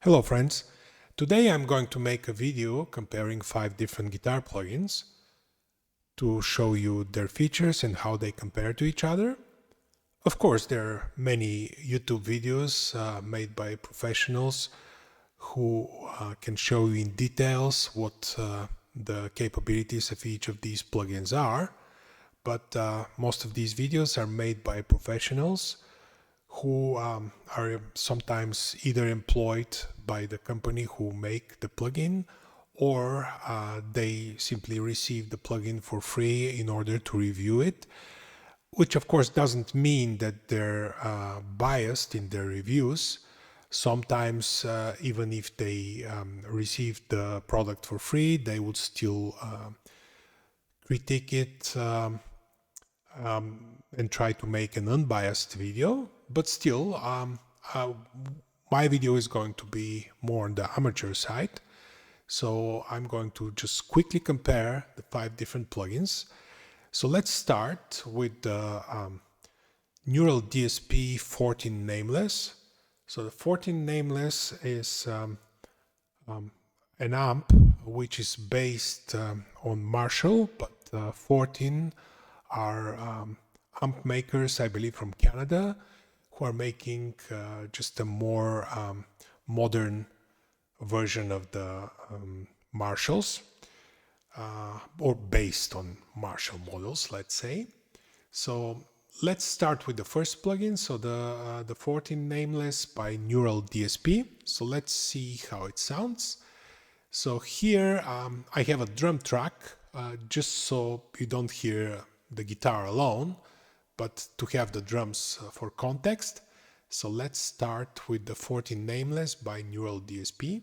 Hello friends, today I'm going to make a video comparing 5 different guitar plugins to show you their features and how they compare to each other. Of course, there are many YouTube videos made by professionals who can show you in details what the capabilities of each of these plugins are, but most of these videos are made by professionals who are sometimes either employed by the company who make the plugin, or they simply receive the plugin for free in order to review it, which of course doesn't mean that they're biased in their reviews. Sometimes even if they receive the product for free, they would still critique it and try to make an unbiased video, but still my video is going to be more on the amateur side. So I'm going to just quickly compare the 5 different plugins. So let's start with the Neural DSP 14 Nameless. So the 14 Nameless is an amp which is based on Marshall, but 14 are amp makers, I believe, from Canada, who are making just a more modern version of the Marshalls, or based on Marshall models, let's say. So let's start with the first plugin, so the 14 Nameless by Neural DSP. So let's see how it sounds. So here I have a drum track, just so you don't hear the guitar alone, but to have the drums for context. So let's start with the 14 Nameless by Neural DSP.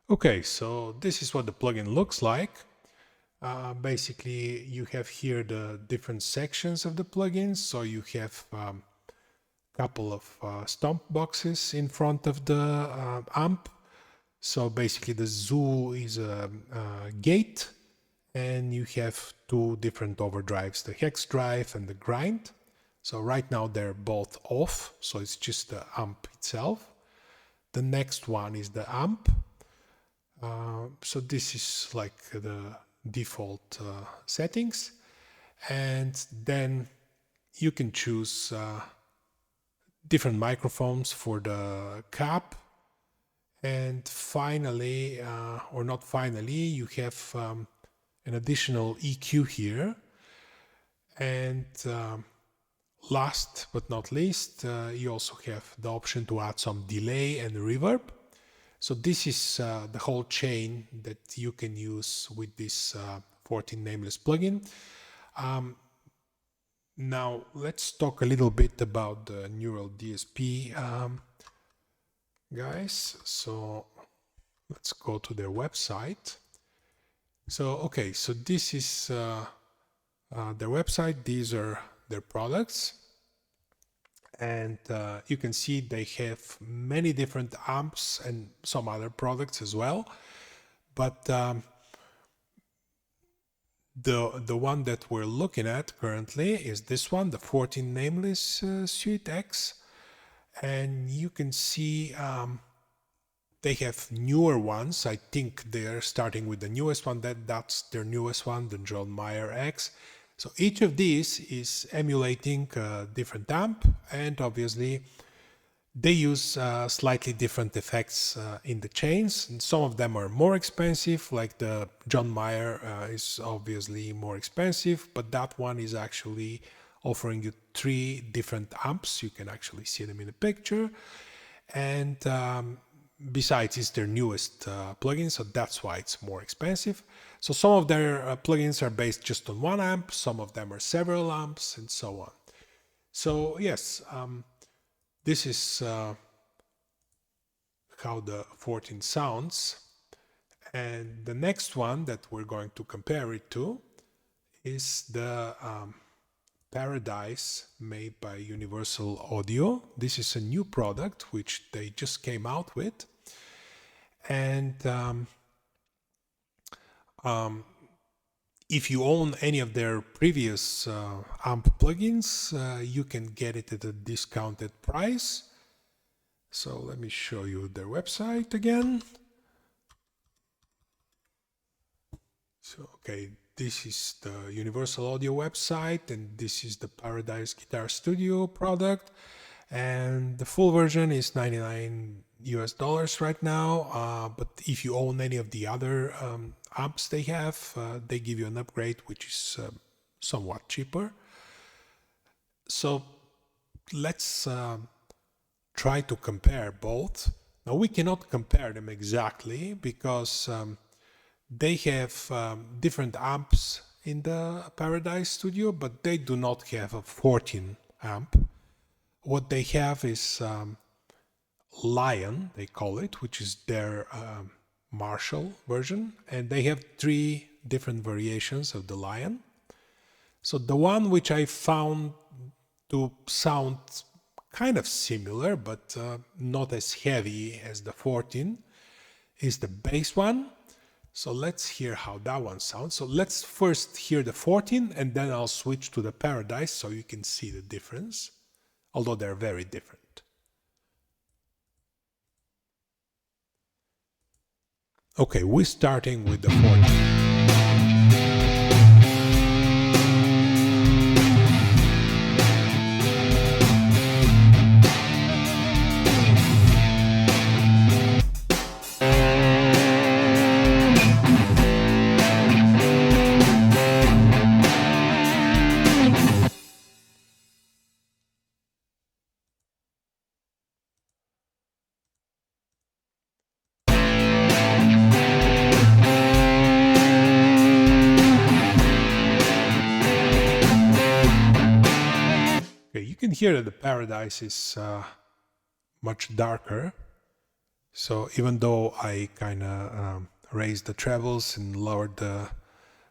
Okay, so this is what the plugin looks like. Basically, you have here the different sections of the plugin. So you have a couple of stomp boxes in front of the amp. So basically the zoo is a gate, and you have 2 different overdrives, the hex drive and the grind. So right now they're both off, so it's just the amp itself. The next one is the amp. So this is like the default settings, and then you can choose different microphones for the cap, and finally, or not finally, you have an additional EQ here, and last but not least, you also have the option to add some delay and reverb. So this is the whole chain that you can use with this 14 Nameless plugin. Now let's talk a little bit about the Neural DSP guys. So let's go to their website. So okay, so this is their website. These are their products. And you can see they have many different amps and some other products as well, but the one that we're looking at currently is this one, the 14 Nameless Suite X, and you can see they have newer ones. I think they're starting with the newest one. That's their newest one, the John Mayer X. So each of these is emulating a different amp, and obviously they use slightly different effects in the chains. And some of them are more expensive, like the John Mayer is obviously more expensive, but that one is actually offering you 3 different amps. You can actually see them in the picture. And besides, it's their newest plugin, so that's why it's more expensive. So some of their plugins are based just on 1 amp, some of them are several amps, and so on. So yes, this is how the 14 sounds. And the next one that we're going to compare it to is the Paradise made by Universal Audio. This is a new product which they just came out with. And if you own any of their previous amp plugins, you can get it at a discounted price. So let me show you their website again. So, okay, this is the Universal Audio website, and this is the Paradise Guitar Studio product. And the full version is $99 US right now. But if you own any of the other amps they have, they give you an upgrade, which is somewhat cheaper. So let's try to compare both. Now we cannot compare them exactly because they have different amps in the Paradise Studio, but they do not have a 14 amp. What they have is Lion, they call it, which is their Marshall version, and they have 3 different variations of the Lion. So the one which I found to sound kind of similar, but not as heavy as the 14, is the bass one. So let's hear how that one sounds. So let's first hear the 14, and then I'll switch to the Paradise so you can see the difference, although they're very different. Okay, we're starting with the 14. You can hear that the Paradise is much darker. So even though I kind of raised the trebles and lowered the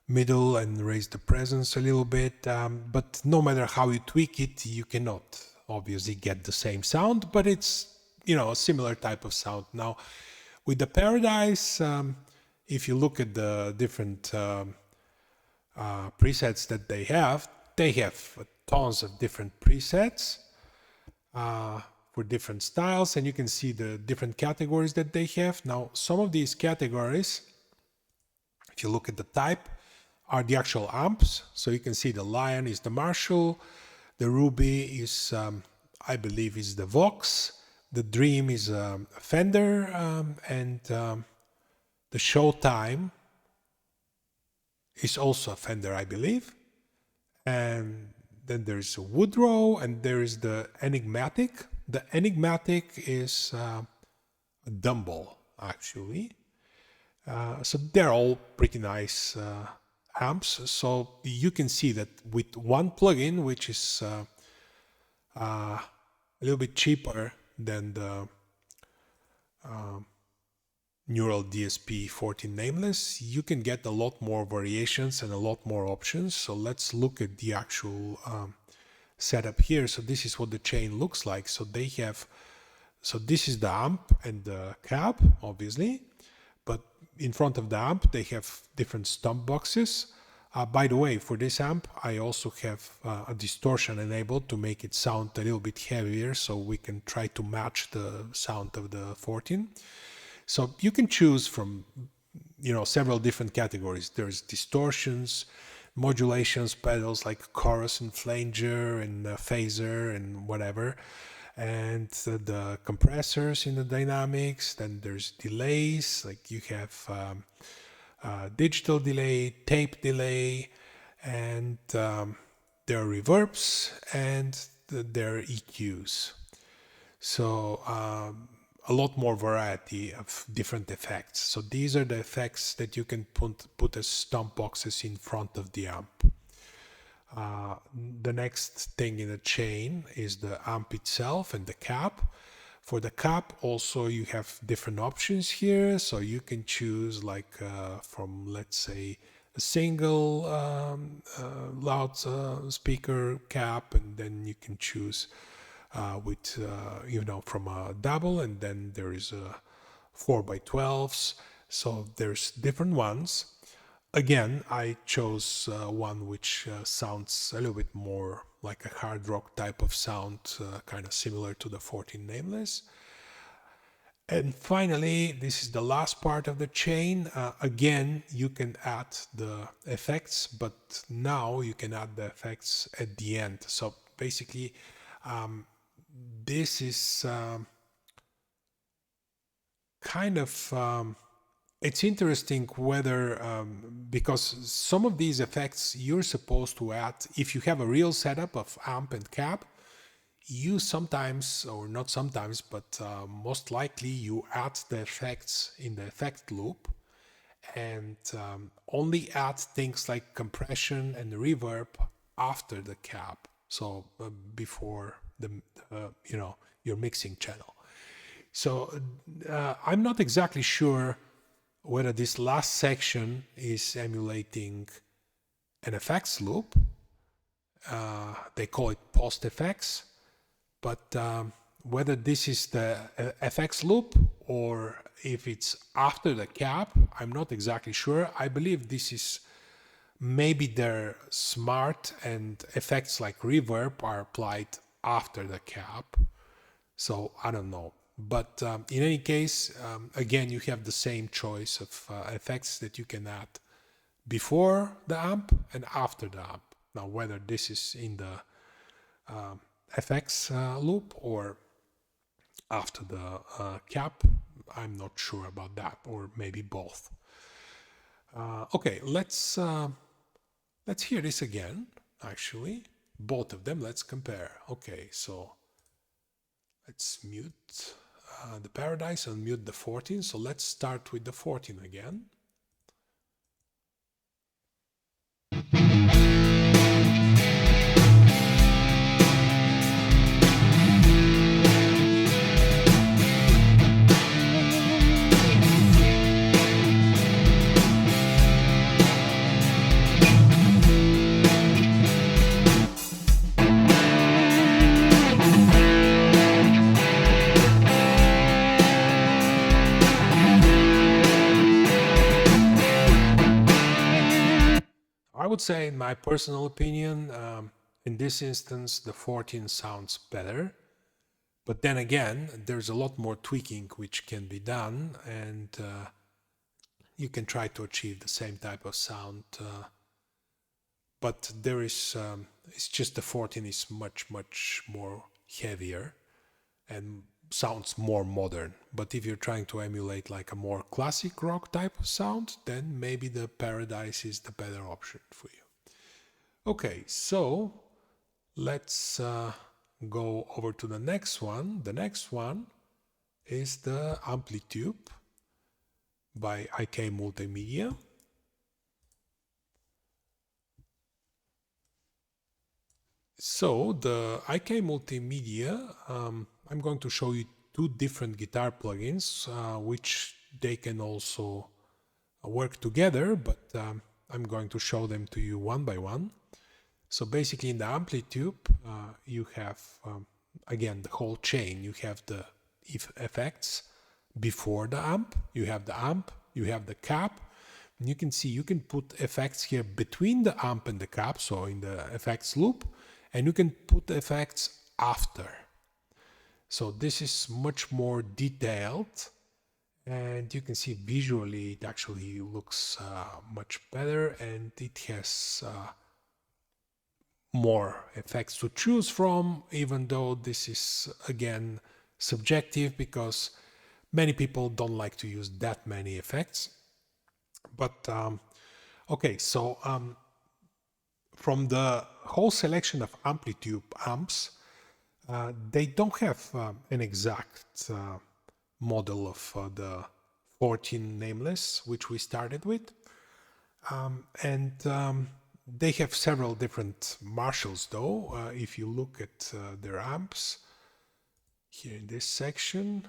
middle and raised the presence a little bit, but no matter how you tweak it, you cannot obviously get the same sound, but it's, you know, a similar type of sound. Now, with the Paradise, if you look at the different presets that they have tons of different presets for different styles, and you can see the different categories that they have. Now, some of these categories, if you look at the type, are the actual amps. So you can see the Lion is the Marshall, the Ruby is, I believe, is the Vox, the Dream is a Fender, and the Showtime is also a Fender, I believe. And then there's a Woodrow, and there is the Enigmatic. The Enigmatic is a Dumble, actually. So they're all pretty nice amps. So you can see that with one plugin, which is a little bit cheaper than the Neural DSP 14 nameless, you can get a lot more variations and a lot more options. So let's look at the actual setup here. So this is what the chain looks like. So they have, so this is the amp and the cab, obviously, but in front of the amp they have different stump boxes. By the way, for this amp I also have a distortion enabled to make it sound a little bit heavier, so we can try to match the sound of the 14. So you can choose from, you know, several different categories. There's distortions, modulations, pedals like chorus and flanger and phaser and whatever, and the compressors in the dynamics. Then there's delays, like you have digital delay, tape delay, and there are reverbs and there are EQs. So a lot more variety of different effects. So these are the effects that you can put as stump boxes in front of the amp. The next thing in the chain is the amp itself and the cap. For the cap also you have different options here, so you can choose like from, let's say, a single loud speaker cap, and then you can choose with from a double, and then there is a 4x12s, so there's different ones. Again, I chose one which sounds a little bit more like a hard rock type of sound, kind of similar to the 14 Nameless. And finally, this is the last part of the chain. Again, you can add the effects, but now you can add the effects at the end. So basically, this is kind of it's interesting whether because some of these effects you're supposed to add if you have a real setup of amp and cap. You sometimes, or not sometimes, but most likely you add the effects in the effect loop, and only add things like compression and reverb after the cap, so before the your mixing channel. So I'm not exactly sure whether this last section is emulating an effects loop. They call it post effects, but whether this is the FX loop or if it's after the cap, I'm not exactly sure. I believe this is maybe they're smart and effects like reverb are applied after the cap. So I don't know. But in any case, again, you have the same choice of effects that you can add before the amp and after the amp. Now, whether this is in the FX loop or after the cap, I'm not sure about that, or maybe both. Okay, let's hear this again. Actually, both of them. Let's compare. Okay, so let's mute the Paradise and mute the 14. So let's start with the 14 again. I would say, in my personal opinion, in this instance, the 14 sounds better. But then again, there's a lot more tweaking which can be done, and you can try to achieve the same type of sound. But there is, it's just the 14 is much, much more heavier and sounds more modern. But if you're trying to emulate like a more classic rock type of sound, then maybe the Paradise is the better option for you. Okay, so let's go over to the next one. The next one is the AmpliTube by IK Multimedia. So the IK Multimedia, I'm going to show you two different guitar plugins, which they can also work together, but I'm going to show them to you one by one. So basically in the AmpliTube, you have, again, the whole chain. You have the effects before the amp, you have the cap, and you can see you can put effects here between the amp and the cap, so in the effects loop, and you can put effects after. So this is much more detailed, and you can see visually it actually looks much better, and it has more effects to choose from, even though this is again subjective because many people don't like to use that many effects. But okay, so from the whole selection of AmpliTube amps, they don't have an exact model of the 14 Nameless, which we started with. They have several different Marshalls though. If you look at their amps here in this section,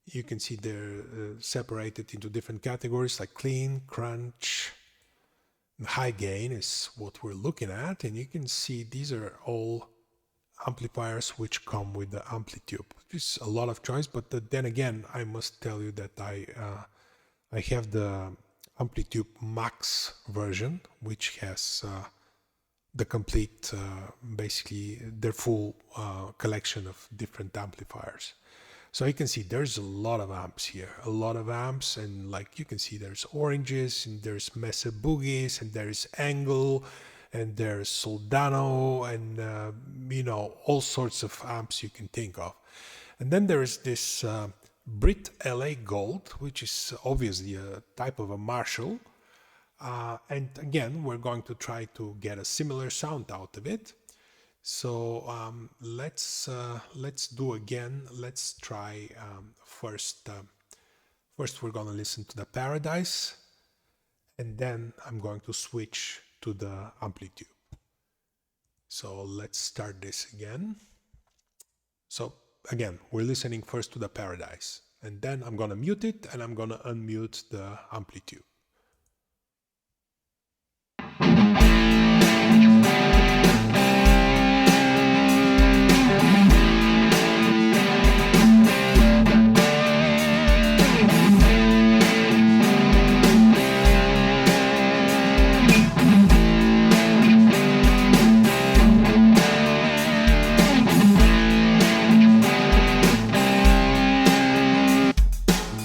you can see they're separated into different categories like clean, crunch, and high gain is what we're looking at. And you can see these are all amplifiers which come with the AmpliTube. There's a lot of choice, but then again, I must tell you that I have the AmpliTube Max version, which has the complete, basically their full collection of different amplifiers. So you can see there's a lot of amps here, a lot of amps, and like you can see there's oranges, and there's Mesa Boogies, and there's Angle, and there's Soldano, and you know, all sorts of amps you can think of. And then there is this Brit LA Gold, which is obviously a type of a Marshall. And again, we're going to try to get a similar sound out of it. So let's do again. Let's try first we're going to listen to the Paradise, and then I'm going to switch to the AmpliTube. So let's start this again. So again, we're listening first to the Paradise, and then I'm going to mute it, and I'm going to unmute the AmpliTube.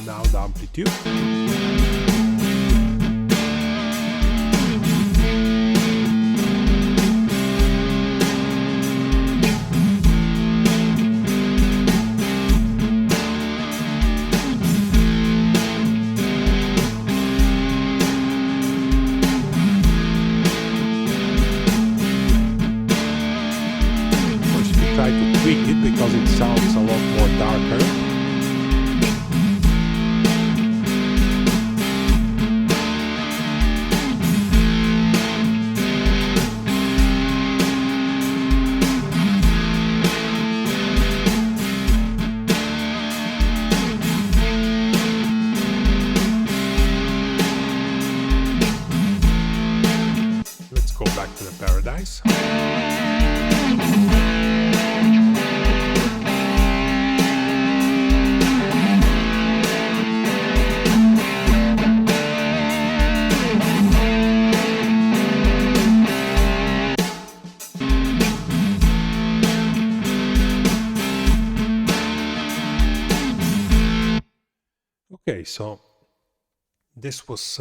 Now the AmpliTube. Try to tweak it because it sounds a lot more darker. Let's go back to the Paradise. Okay, so this was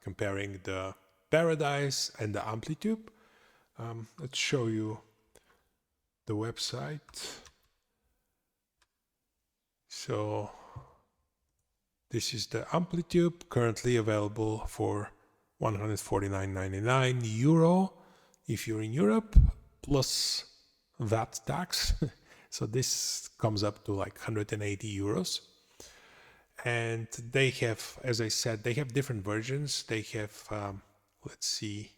comparing the Paradise and the AmpliTube. Let's show you the website. So this is the AmpliTube, currently available for €149.99 if you're in Europe, plus VAT tax. So this comes up to like €180. And they have, as I said, they have different versions. They have, let's see,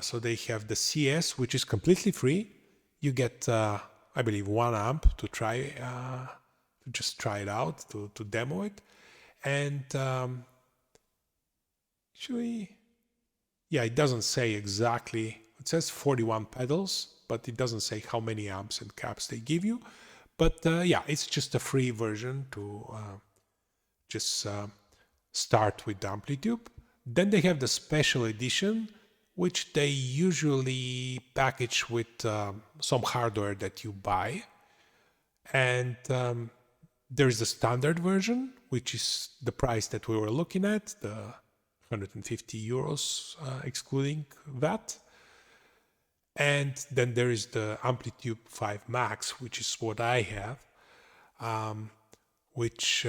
so they have the CS, which is completely free. You get, I believe, 1 amp to try, to just try it out, to demo it. And actually, yeah, it doesn't say exactly, it says 41 pedals, but it doesn't say how many amps and caps they give you. But yeah, it's just a free version to just start with the AmpliTube. Then they have the special edition, which they usually package with some hardware that you buy. And there's the standard version, which is the price that we were looking at, the €150 excluding VAT. And then there is the AmpliTube 5 Max, which is what I have, which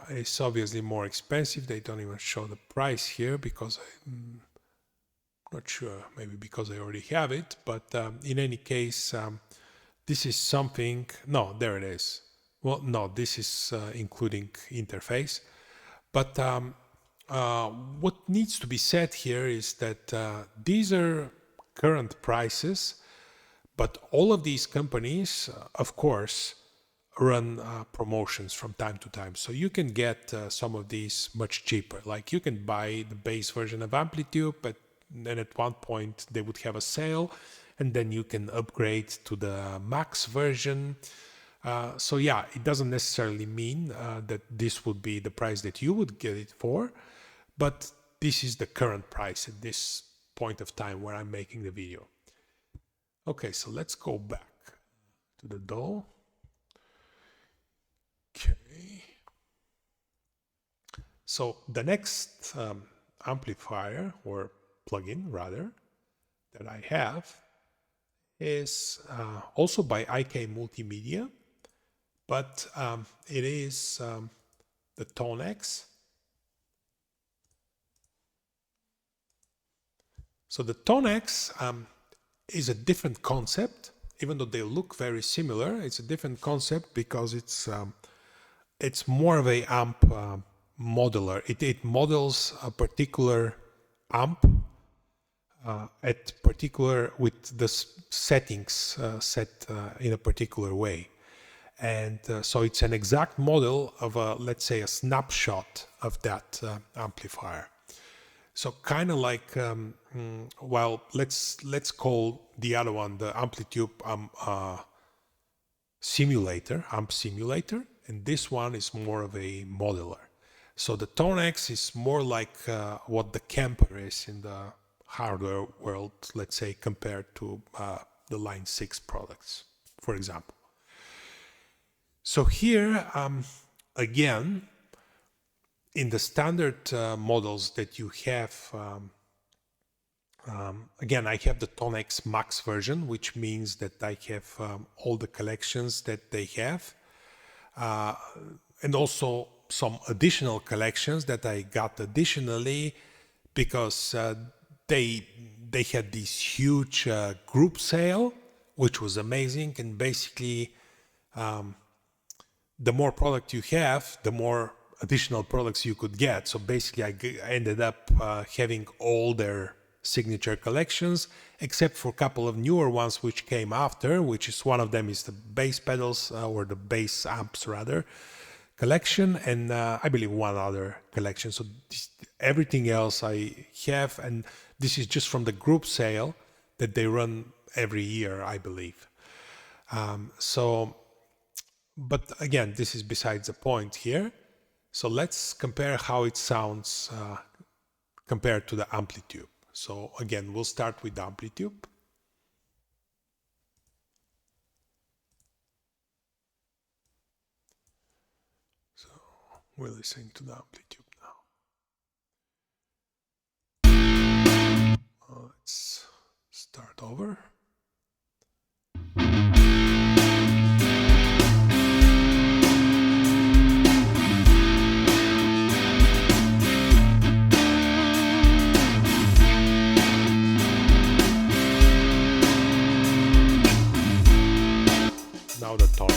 is obviously more expensive. They don't even show the price here because I'm not sure, maybe because I already have it. But in any case, this is something, no, there it is. Well, no, this is including interface. But what needs to be said here is that these are current prices, but all of these companies, of course, run promotions from time to time. So you can get some of these much cheaper. Like you can buy the base version of AmpliTube, but then at one point they would have a sale, and then you can upgrade to the max version. So yeah, it doesn't necessarily mean that this would be the price that you would get it for, but this is the current price at this point of time where I'm making the video. Okay, so let's go back to the DAW. Okay. So the next amplifier, or plugin rather, that I have is also by IK Multimedia, but it is the ToneX. So the ToneX is a different concept, even though they look very similar. It's a different concept because it's more of a amp modeler. It models a particular amp at particular with the settings set in a particular way. And so it's an exact model of let's say a snapshot of that amplifier. So kind of like, well, let's call the other one the AmpliTube simulator, amp simulator, and this one is more of a modeler. So the ToneX is more like what the Camper is in the hardware world, let's say, compared to the Line 6 products, for example. So here, again, in the standard models that you have, again, I have the ToneX Max version, which means that I have all the collections that they have, and also some additional collections that I got additionally because they had this huge group sale, which was amazing, and basically the more product you have, the more additional products you could get. So basically I ended up having all their signature collections, except for a couple of newer ones which came after, which is one of them is the bass pedals or the bass amps rather collection, and I believe one other collection. So everything else I have, and this is just from the group sale that they run every year, I believe. But again, this is besides the point here. So let's compare how it sounds compared to the AmpliTube. So again, we'll start with the AmpliTube. So we're listening to the AmpliTube now. Let's start over. Now the ToneX.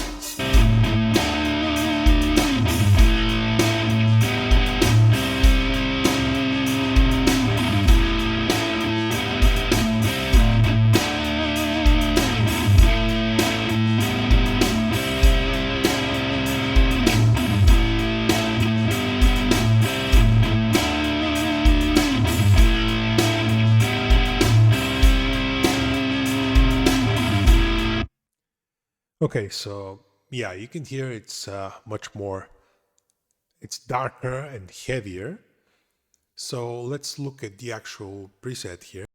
Okay, so yeah, you can hear it's much more, it's darker and heavier. So let's look at the actual preset here.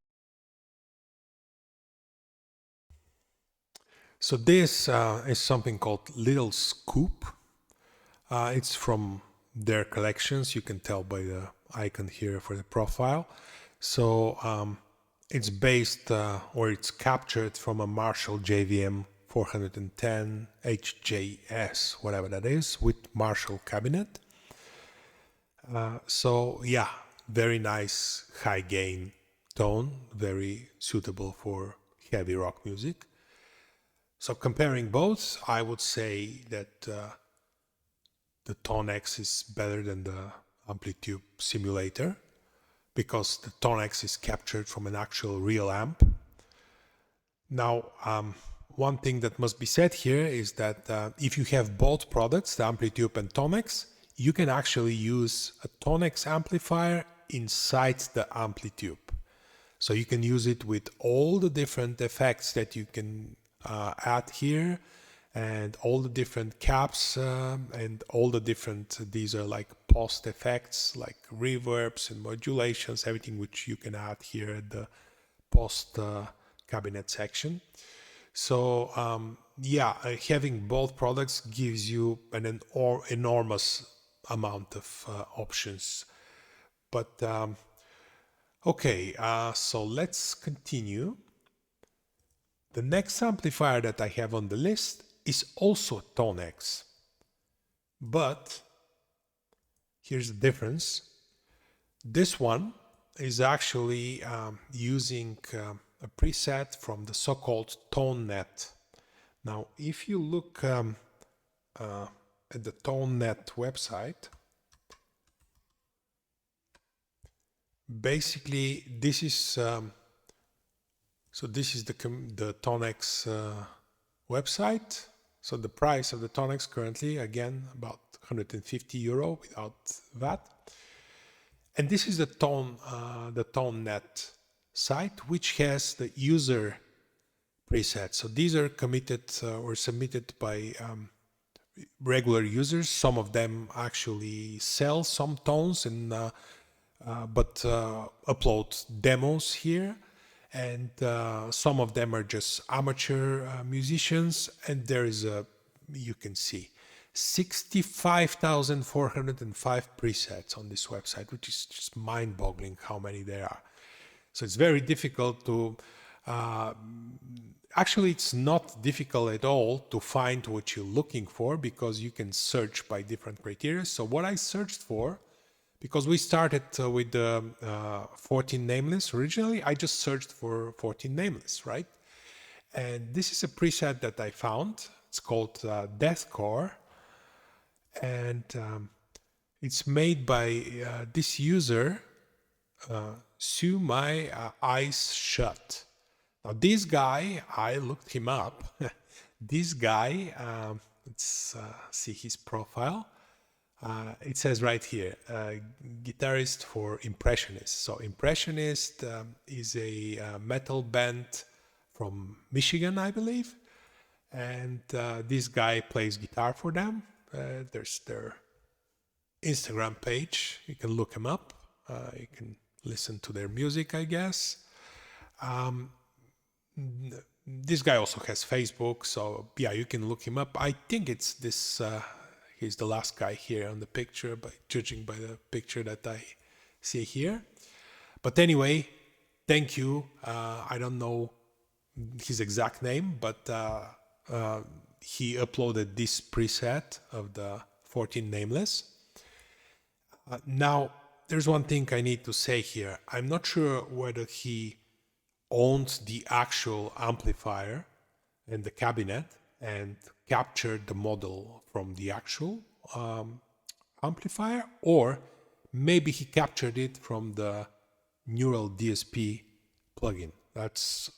So this is something called Little Scoop. It's from their collections. You can tell by the icon here for the profile. So it's based or it's captured from a Marshall JVM 410 HJS, whatever that is, with Marshall cabinet. So yeah, very nice high gain tone, very suitable for heavy rock music. So comparing both, I would say that the ToneX is better than the AmpliTube simulator, because the ToneX is captured from an actual real amp. Now, one thing that must be said here is that if you have both products, the AmpliTube and ToneX, you can actually use a ToneX amplifier inside the AmpliTube. So you can use it with all the different effects that you can add here, and all the different caps and all the different, these are like post effects like reverbs and modulations, everything which you can add here at the post cabinet section. So yeah, having both products gives you an enormous amount of options. But okay, so let's continue. The next amplifier that I have on the list is also ToneX, but here's the difference. This one is actually using a preset from the so-called ToneNet. Now, if you look at the ToneNet website, basically this is so this is the ToneX website. So the price of the ToneX currently, again, about €150 without VAT. And this is the ToneNet site, which has the user presets. So these are committed or submitted by regular users. Some of them actually sell some tones and but upload demos here, and some of them are just amateur musicians, and there is you can see 65,405 presets on this website, which is just mind-boggling how many there are. So it's very difficult to actually, it's not difficult at all to find what you're looking for, because you can search by different criteria. So what I searched for, because we started with the 14 nameless originally, I just searched for 14 nameless, right? And this is a preset that I found. It's called Deathcore, and it's made by this user, Sew My Eyes Shut. Now this guy, I looked him up. This guy, let's see his profile. It says right here, guitarist for Impressionist. So Impressionist is a metal band from Michigan, I believe. And this guy plays guitar for them. There's their Instagram page. You can look him up. You can listen to their music, I guess. This guy also has Facebook. So yeah, you can look him up. I think it's this... he's the last guy here on the picture, judging by the picture that I see here. But anyway, thank you. I don't know his exact name, but he uploaded this preset of the 14 nameless. Now, there's one thing I need to say here. I'm not sure whether he owns the actual amplifier and the cabinet and captured the model from the actual amplifier, or maybe he captured it from the neural DSP plugin. That's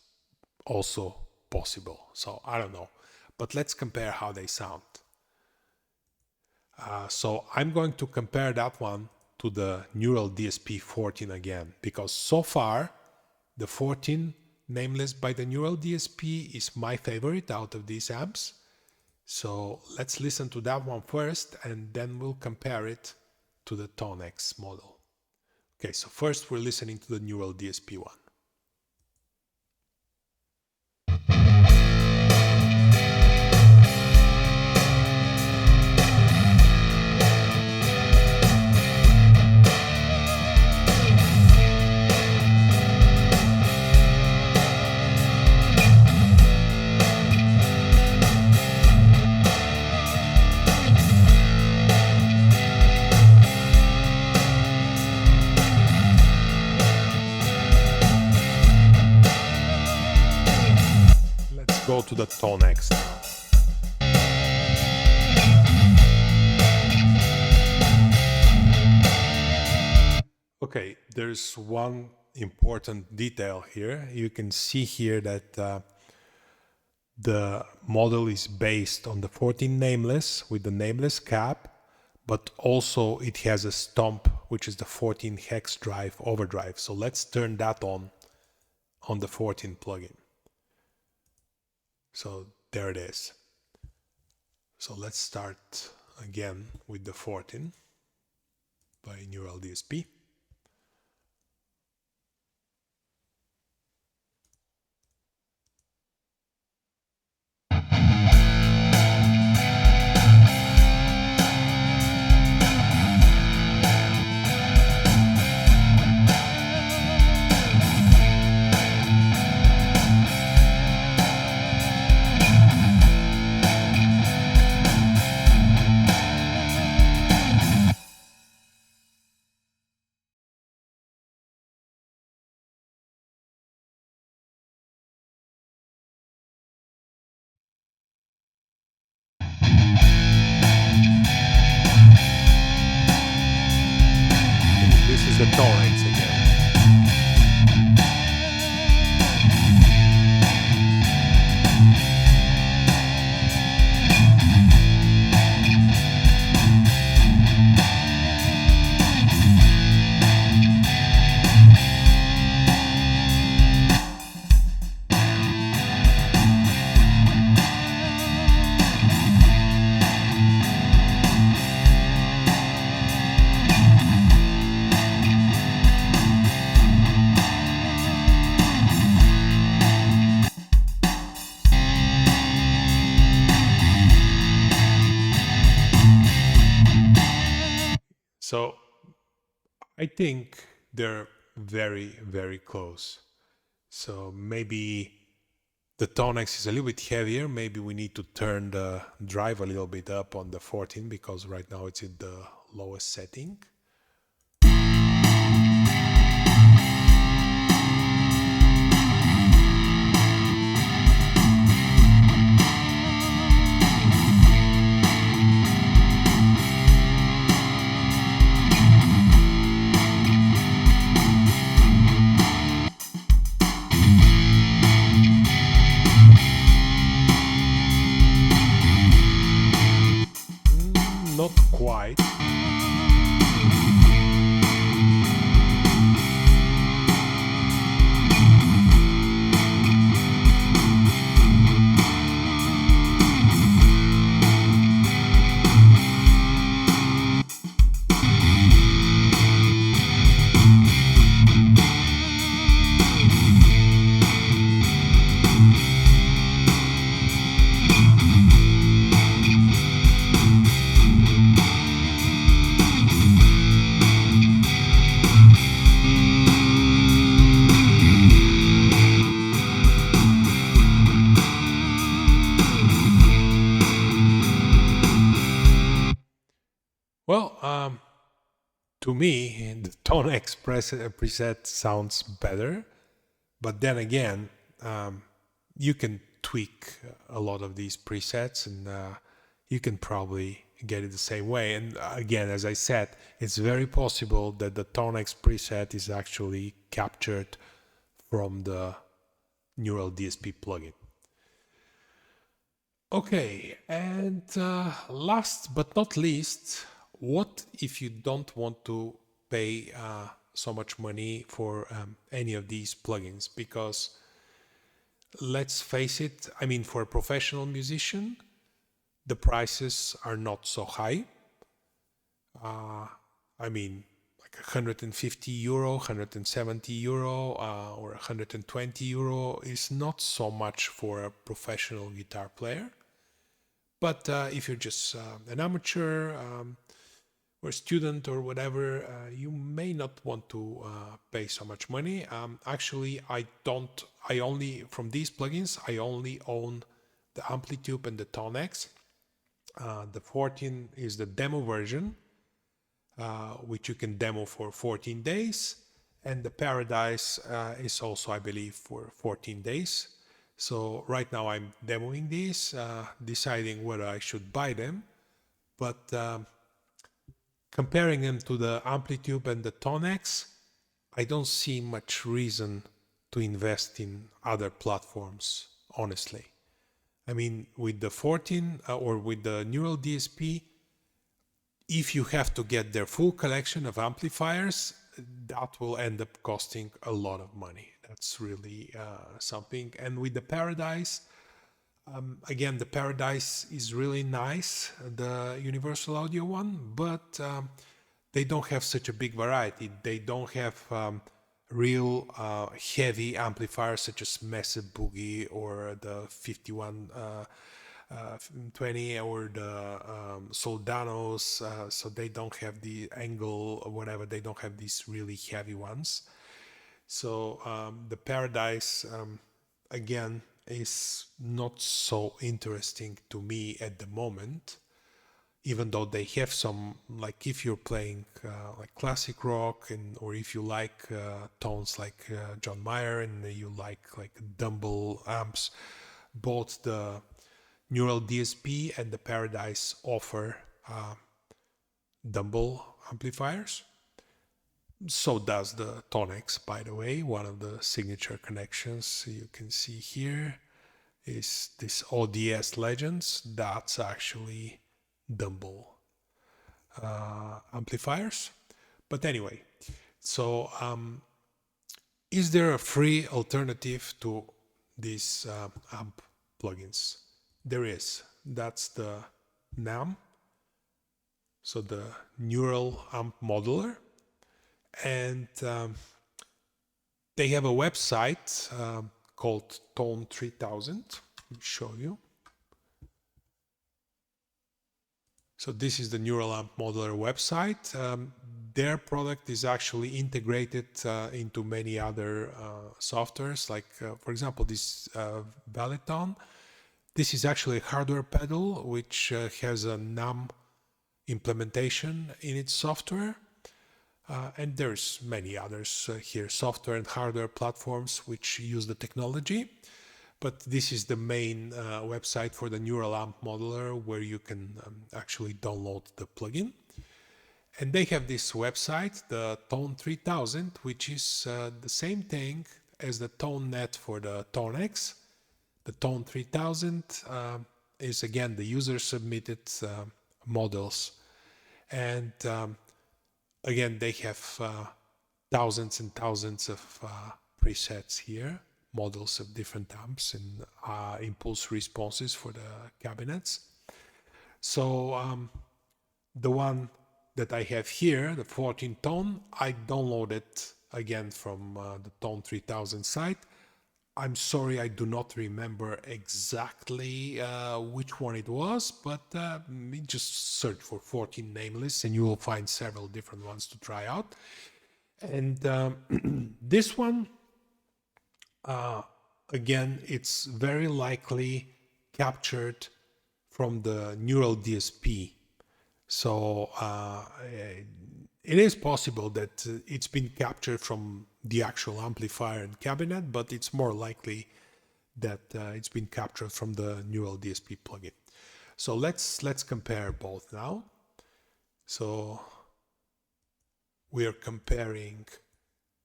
also possible. So I don't know, but let's compare how they sound. So I'm going to compare that one to the neural DSP 14 again, because so far the 14 nameless by the neural DSP is my favorite out of these amps. So let's listen to that one first, and then we'll compare it to the ToneX model. Okay, so first we're listening to the neural DSP one. Go to the ToneX now. Okay, there's one important detail here. You can see here that the model is based on the 14 nameless with the nameless cap, but also it has a stomp, which is the 14 hex drive overdrive. So let's turn that on the 14 plugin. So there it is. So let's start again with the 14 by Neural DSP. This is the ToneX again. So I think they're very, very close. So maybe the ToneX is a little bit heavier. Maybe we need to turn the drive a little bit up on the 14 because right now it's in the lowest setting. Not quite. Well, to me, the ToneX preset sounds better, but then again, you can tweak a lot of these presets and you can probably get it the same way. And again, as I said, it's very possible that the ToneX preset is actually captured from the Neural DSP plugin. Okay, and last but not least, what if you don't want to pay so much money for any of these plugins? Because let's face it, I mean, for a professional musician, the prices are not so high. I mean, like 150 euro, 170 euro, or 120 euro is not so much for a professional guitar player. But if you're just an amateur or a student or whatever, you may not want to pay so much money. Actually, from these plugins, I only own the AmpliTube and the ToneX. The 14 is the demo version, which you can demo for 14 days. And the Paradise is also, I believe, for 14 days. So right now I'm demoing these, deciding whether I should buy them. But comparing them to the AmpliTube and the ToneX, I don't see much reason to invest in other platforms, honestly. I mean, with the 14 or with the neural DSP, if you have to get their full collection of amplifiers, that will end up costing a lot of money. That's really something. And with the Paradise, again, the Paradise is really nice, the Universal Audio one, but they don't have such a big variety. They don't have real heavy amplifiers such as Massive Boogie or the 5120 or the Soldanos. So they don't have the angle or whatever. They don't have these really heavy ones. So the Paradise, again, is not so interesting to me at the moment, even though they have some, like if you're playing like classic rock, and or if you like tones like John Mayer and you like Dumble amps, both the Neural DSP and the Paradise offer Dumble amplifiers. So does the ToneX, by the way. One of the signature connections you can see here is this ODS Legends. That's actually Dumble amplifiers. But anyway, so is there a free alternative to these amp plugins? There is. That's the NAM, so the Neural Amp Modeler. And they have a website called Tone 3000. Let me show you. So this is the Neural Amp Modeler website. Their product is actually integrated into many other softwares, like for example this Valiton. This is actually a hardware pedal which has a NAM implementation in its software. And there's many others here, software and hardware platforms which use the technology. But this is the main website for the Neural Amp Modeler, where you can actually download the plugin. And they have this website, the Tone 3000, which is the same thing as the ToneNet for the ToneX. The Tone 3000 is again the user-submitted models. And again, they have thousands and thousands of presets here, models of different amps and impulse responses for the cabinets. So the one that I have here, the 14 tone, I downloaded again from the Tone 3000 site. I'm sorry, I do not remember exactly which one it was, but just search for 14 nameless and you will find several different ones to try out. And this one, again, it's very likely captured from the Neural DSP. So it is possible that it's been captured from the actual amplifier and cabinet, but it's more likely that it's been captured from the Neural DSP plugin. So let's compare both now. So we are comparing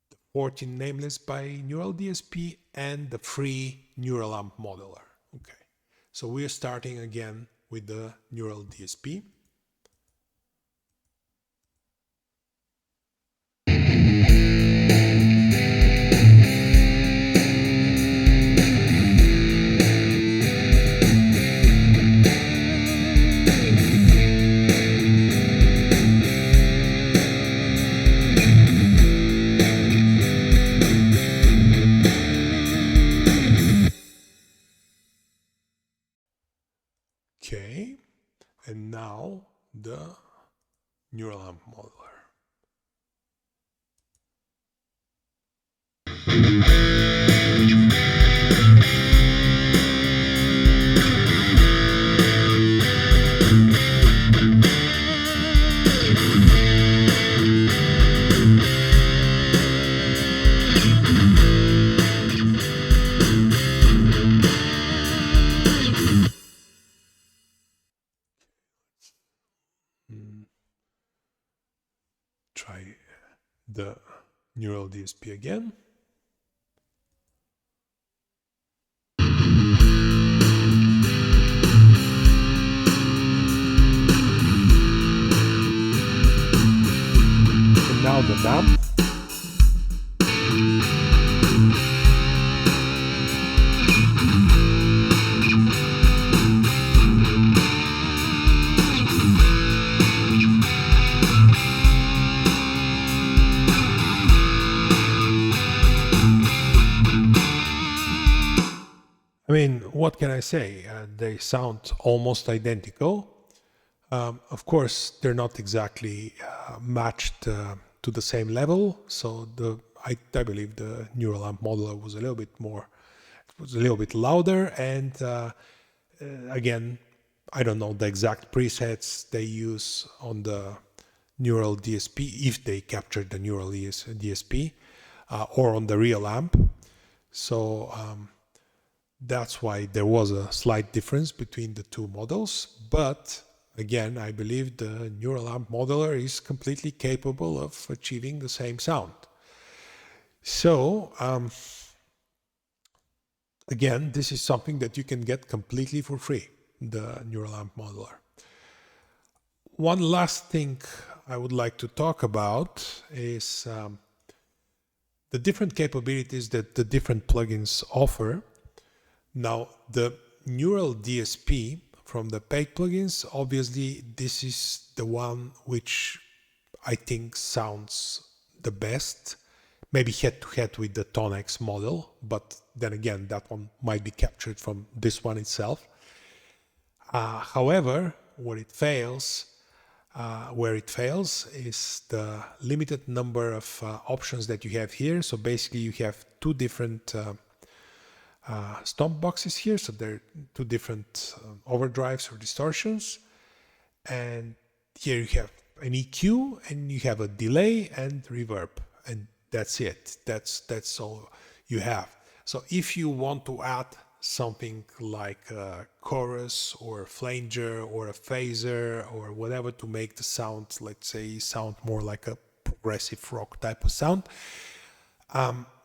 the 14 nameless by Neural DSP and the free Neural Amp Modeler. Okay, so we are starting again with the Neural DSP. Okay, and now the Neural Amp Modeler. Try the neural DSP again. And now the NAM. I mean, what can I say? They sound almost identical. Of course, they're not exactly matched to the same level. So I believe the neural amp modeler was a little bit more, was a little bit louder. And again, I don't know the exact presets they use on the neural DSP, if they captured the neural DSP, or on the real amp. So that's why there was a slight difference between the two models. But again, I believe the neural amp modeler is completely capable of achieving the same sound. So again, this is something that you can get completely for free, the neural amp modeler. One last thing I would like to talk about is the different capabilities that the different plugins offer. Now, the neural DSP from the paid plugins, obviously, this is the one which I think sounds the best, maybe head to head with the ToneX model, but then again, that one might be captured from this one itself. However, where it fails is the limited number of options that you have here. So basically, you have two different stomp boxes here, so there are two different overdrives or distortions, and here you have an EQ and you have a delay and reverb, and that's it. That's all you have. So if you want to add something like a chorus or a flanger or a phaser or whatever to make the sound, let's say, sound more like a progressive rock type of sound,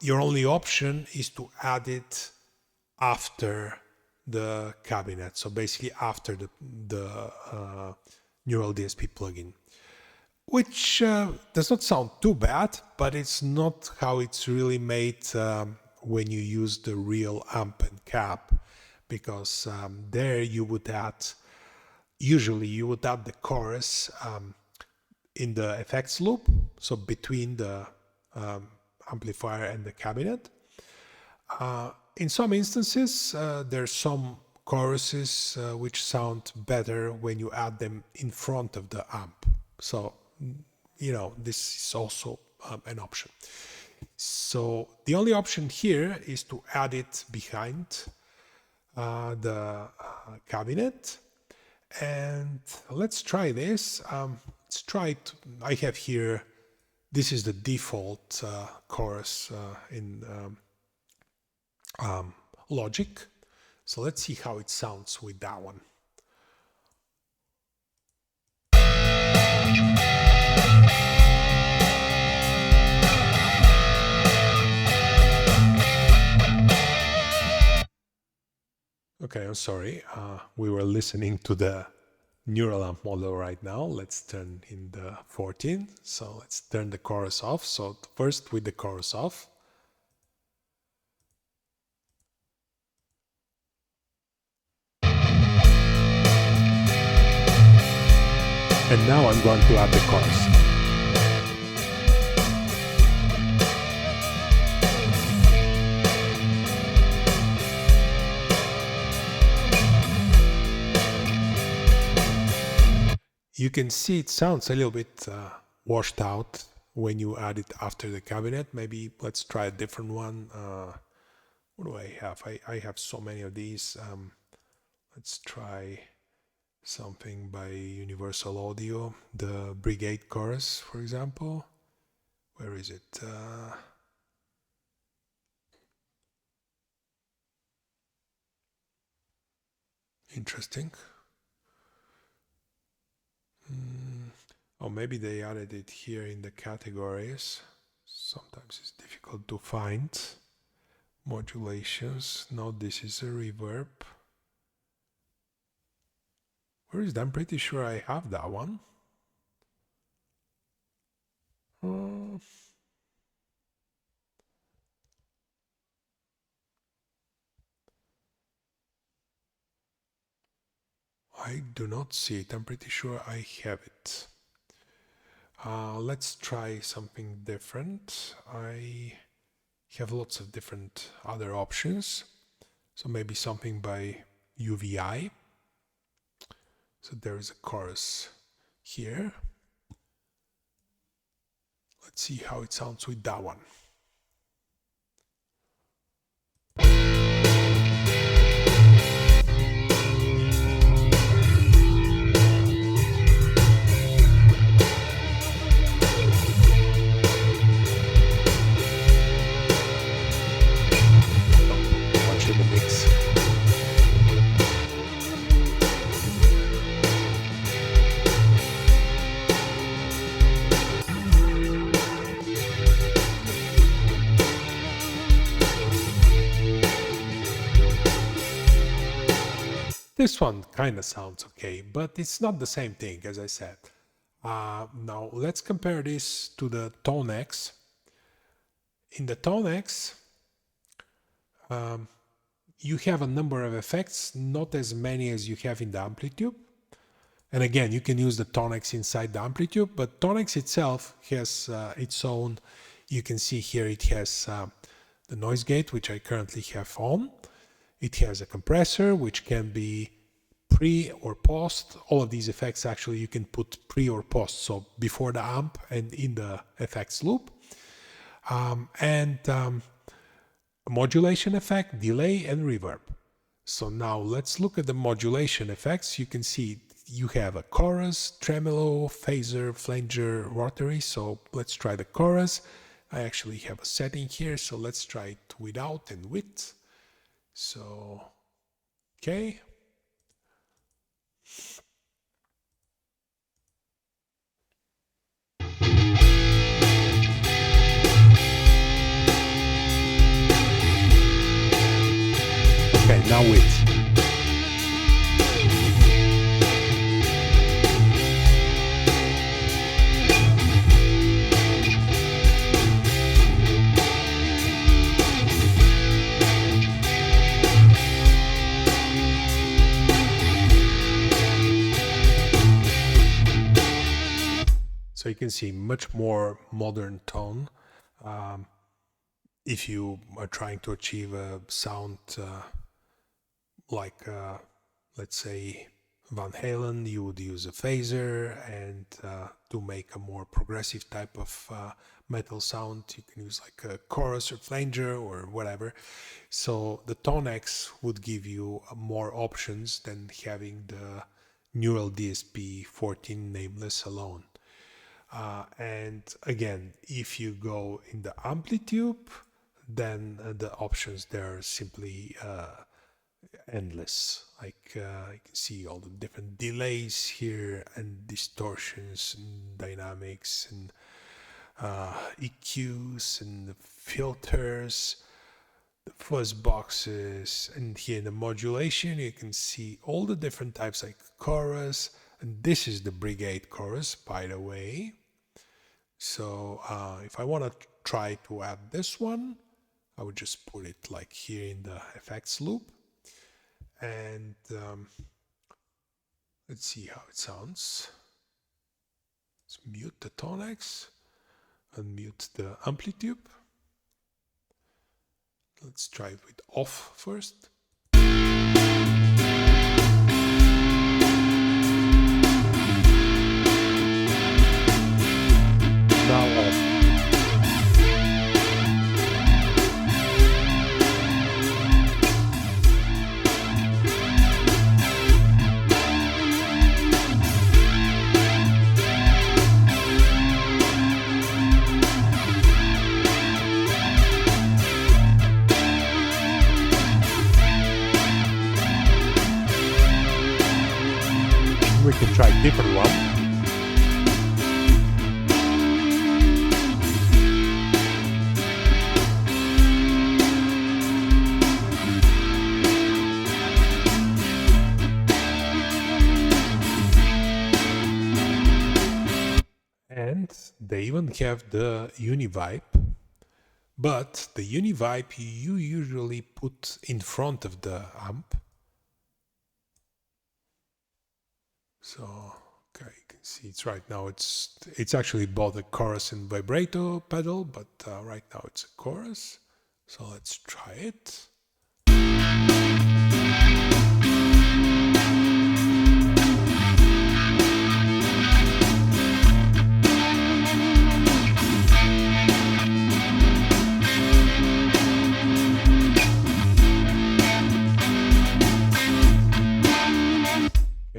your only option is to add it after the cabinet, so basically after the neural DSP plugin, which does not sound too bad, but it's not how it's really made when you use the real amp and cab, because there you would add, usually you would add the chorus in the effects loop, so between the amplifier and the cabinet. In some instances, there's some choruses which sound better when you add them in front of the amp. So, you know, this is also an option. So the only option here is to add it behind the cabinet. And let's try this. Let's try it. I have here, this is the default chorus in Logic. So let's see how it sounds with that one. Okay, I'm sorry. We were listening to the neural amp model right now. Let's turn in the 14. So let's turn the chorus off. So first with the chorus off. And now I'm going to add the chorus. You can see it sounds a little bit washed out when you add it after the cabinet. Maybe let's try a different one. What do I have? I have so many of these. Let's try something by Universal Audio, the Brigade chorus, for example. Where is it? Interesting. Oh, maybe they added it here in the categories. Sometimes it's difficult to find modulations. No, this is a reverb. Where is that? I'm pretty sure I have that one. I do not see it. I'm pretty sure I have it. Let's try something different. I have lots of different other options. So maybe something by UVI. So there is a chorus here. Let's see how it sounds with that one. This one kind of sounds okay, but it's not the same thing, as I said. Now let's compare this to the ToneX. In the ToneX, you have a number of effects, not as many as you have in the AmpliTube. And again, you can use the ToneX inside the AmpliTube, but ToneX itself has its own. You can see here it has the noise gate, which I currently have on. It has a compressor, which can be pre or post. All of these effects actually you can put pre or post, so before the amp and in the effects loop. Modulation effect, delay, and reverb. So now let's look at the modulation effects. You can see you have a chorus, tremolo, phaser, flanger, rotary. So let's try the chorus. I actually have a setting here, so let's try it without and with. So, okay. Okay, now with. So you can see much more modern tone. If you are trying to achieve a sound like, let's say, Van Halen, you would use a phaser, and to make a more progressive type of metal sound, you can use like a chorus or flanger or whatever. So the ToneX would give you more options than having the neural DSP 14 nameless alone. And again, if you go in the AmpliTube, then the options there are simply endless. Like you can see all the different delays here and distortions and dynamics and EQs and the filters, the fuzz boxes, and here in the modulation you can see all the different types like chorus, and this is the Brigade chorus, by the way. So if I want to try to add this one, I would just put it like here in the effects loop, and let's see how it sounds. Let's mute the ToneX, unmute the AmpliTube. Let's try it with off first. Now off. We can try a different one. they even have the Univibe, but the Univibe you usually put in front of the amp. So, okay, you can see it's right now, it's actually both a chorus and vibrato pedal, but right now it's a chorus. So let's try it.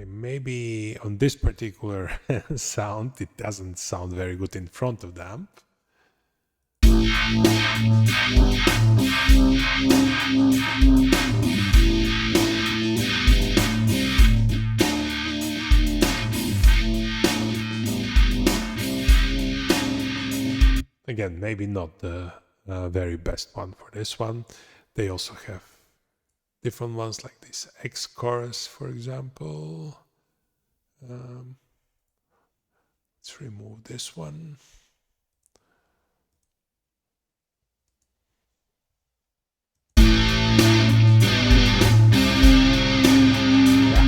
Maybe on this particular sound, it doesn't sound very good in front of the amp. Again, maybe not the very best one for this one. They also have different ones like this X chorus, for example. Let's remove this one. Yeah,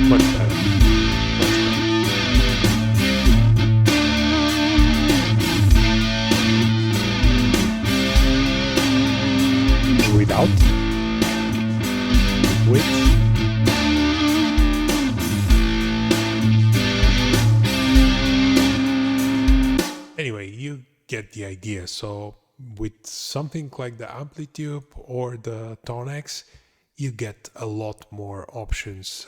much better. Without. With. Anyway, you get the idea. So with something like the AmpliTube or the ToneX, you get a lot more options.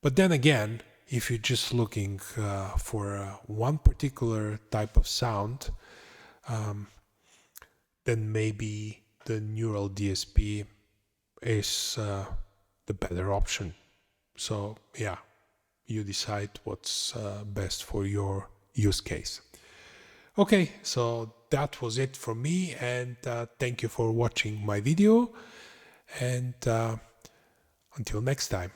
But then again, if you're just looking for one particular type of sound, then maybe the neural DSP is the better option. So yeah, you decide what's best for your use case. Okay, so that was it from me, and thank you for watching my video, and until next time.